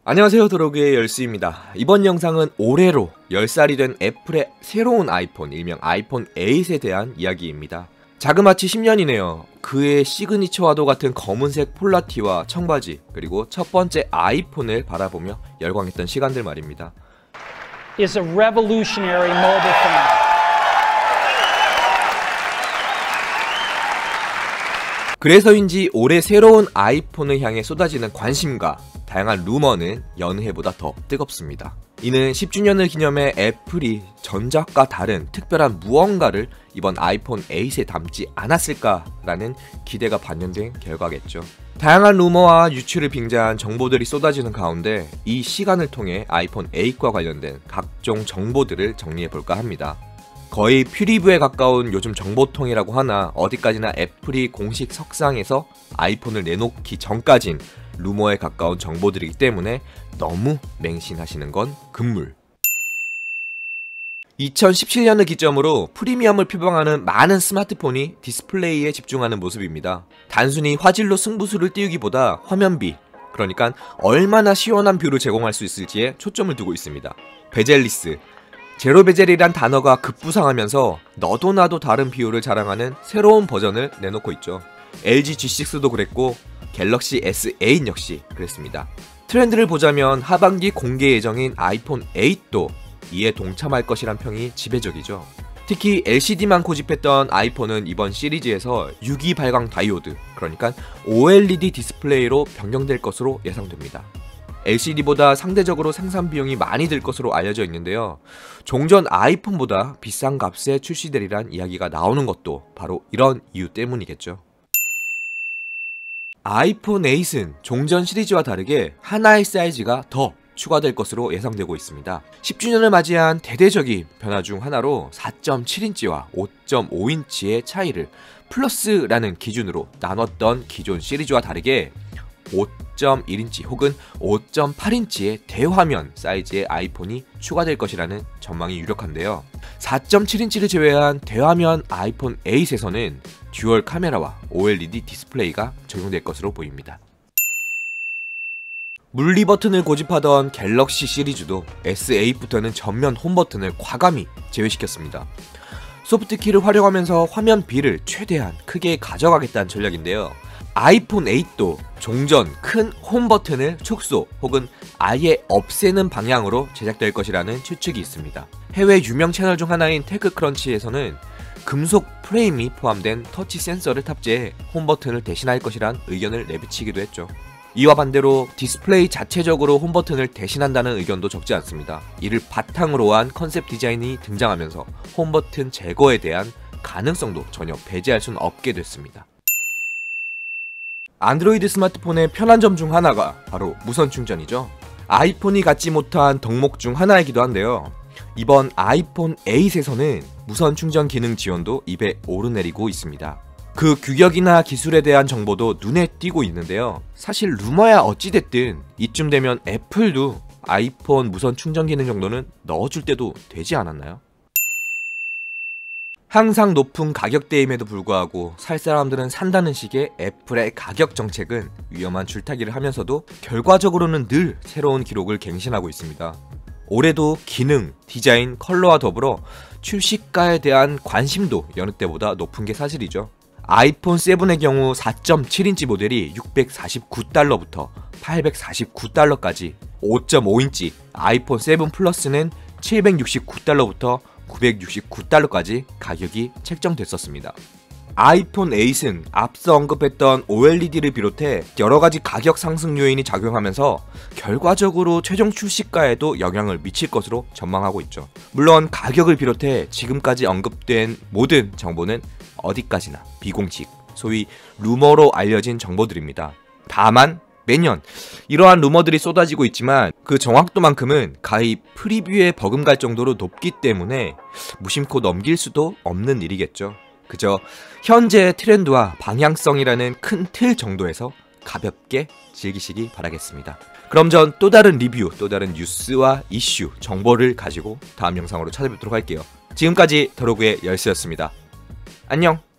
안녕하세요, 도로그의 열수입니다. 이번 영상은 올해로 10살이 된 애플의 새로운 아이폰, 일명 아이폰 8에 대한 이야기입니다. 자그마치 10년이네요. 그의 시그니처와도 같은 검은색 폴라티와 청바지, 그리고 첫 번째 아이폰을 바라보며 열광했던 시간들 말입니다. is a revolutionary mobile phone. 그래서인지 올해 새로운 아이폰을 향해 쏟아지는 관심과 다양한 루머는 여느 해보다 더 뜨겁습니다. 이는 10주년을 기념해 애플이 전작과 다른 특별한 무언가를 이번 아이폰 8에 담지 않았을까라는 기대가 반영된 결과겠죠. 다양한 루머와 유출을 빙자한 정보들이 쏟아지는 가운데 이 시간을 통해 아이폰 8과 관련된 각종 정보들을 정리해볼까 합니다. 거의 프리뷰에 가까운 요즘 정보통이라고 하나 어디까지나 애플이 공식 석상에서 아이폰을 내놓기 전까진 루머에 가까운 정보들이기 때문에 너무 맹신하시는 건 금물. 2017년을 기점으로 프리미엄을 표방하는 많은 스마트폰이 디스플레이에 집중하는 모습입니다. 단순히 화질로 승부수를 띄우기보다 화면비, 그러니까 얼마나 시원한 뷰를 제공할 수 있을지에 초점을 두고 있습니다. 베젤리스, 제로 베젤이란 단어가 급부상하면서 너도 나도 다른 비율을 자랑하는 새로운 버전을 내놓고 있죠. LG G6도 그랬고 갤럭시 S8 역시 그랬습니다. 트렌드를 보자면 하반기 공개 예정인 아이폰 8도 이에 동참할 것이란 평이 지배적이죠. 특히 LCD만 고집했던 아이폰은 이번 시리즈에서 6.2 발광 다이오드, 그러니까 OLED 디스플레이로 변경될 것으로 예상됩니다. LCD보다 상대적으로 생산 비용이 많이 들 것으로 알려져 있는데요. 종전 아이폰보다 비싼 값에 출시되리란 이야기가 나오는 것도 바로 이런 이유 때문이겠죠. 아이폰 8은 종전 시리즈와 다르게 하나의 사이즈가 더 추가될 것으로 예상되고 있습니다. 10주년을 맞이한 대대적인 변화 중 하나로 4.7인치와 5.5인치의 차이를 플러스라는 기준으로 나눴던 기존 시리즈와 다르게 5.1인치 혹은 5.8인치의 대화면 사이즈의 아이폰이 추가될 것이라는 전망이 유력한데요. 4.7인치를 제외한 대화면 아이폰 8에서는 듀얼 카메라와 OLED 디스플레이가 적용될 것으로 보입니다. 물리 버튼을 고집하던 갤럭시 시리즈도 S8부터는 전면 홈 버튼을 과감히 제외시켰습니다. 소프트키를 활용하면서 화면 비를 최대한 크게 가져가겠다는 전략인데요. 아이폰 8도 종전 큰 홈 버튼을 축소 혹은 아예 없애는 방향으로 제작될 것이라는 추측이 있습니다. 해외 유명 채널 중 하나인 테크크런치에서는 금속 프레임이 포함된 터치 센서를 탑재해 홈 버튼을 대신할 것이란 의견을 내비치기도 했죠. 이와 반대로 디스플레이 자체적으로 홈 버튼을 대신한다는 의견도 적지 않습니다. 이를 바탕으로 한 컨셉 디자인이 등장하면서 홈 버튼 제거에 대한 가능성도 전혀 배제할 수는 없게 됐습니다. 안드로이드 스마트폰의 편한 점 중 하나가 바로 무선 충전이죠. 아이폰이 갖지 못한 덕목 중 하나이기도 한데요. 이번 아이폰 8에서는 무선 충전 기능 지원도 입에 오르내리고 있습니다. 그 규격이나 기술에 대한 정보도 눈에 띄고 있는데요. 사실 루머야 어찌됐든 이쯤 되면 애플도 아이폰 무선 충전 기능 정도는 넣어줄 때도 되지 않았나요? 항상 높은 가격대임에도 불구하고 살 사람들은 산다는 식의 애플의 가격 정책은 위험한 줄타기를 하면서도 결과적으로는 늘 새로운 기록을 갱신하고 있습니다. 올해도 기능, 디자인, 컬러와 더불어 출시가에 대한 관심도 여느 때보다 높은 게 사실이죠. 아이폰 7의 경우 4.7인치 모델이 $649부터 $849까지, 5.5인치 아이폰 7 플러스는 $769부터 $969까지 가격이 책정됐었습니다. 아이폰 8은 앞서 언급했던 OLED를 비롯해 여러가지 가격 상승 요인이 작용하면서 결과적으로 최종 출시가에도 영향을 미칠 것으로 전망하고 있죠. 물론 가격을 비롯해 지금까지 언급된 모든 정보는 어디까지나 비공식, 소위 루머로 알려진 정보들입니다. 다만 매년 이러한 루머들이 쏟아지고 있지만 그 정확도만큼은 가히 프리뷰에 버금갈 정도로 높기 때문에 무심코 넘길 수도 없는 일이겠죠. 그저 현재의 트렌드와 방향성이라는 큰 틀 정도에서 가볍게 즐기시기 바라겠습니다. 그럼 전 또 다른 리뷰, 또 다른 뉴스와 이슈, 정보를 가지고 다음 영상으로 찾아뵙도록 할게요. 지금까지 더로그의 열쇠였습니다. 안녕!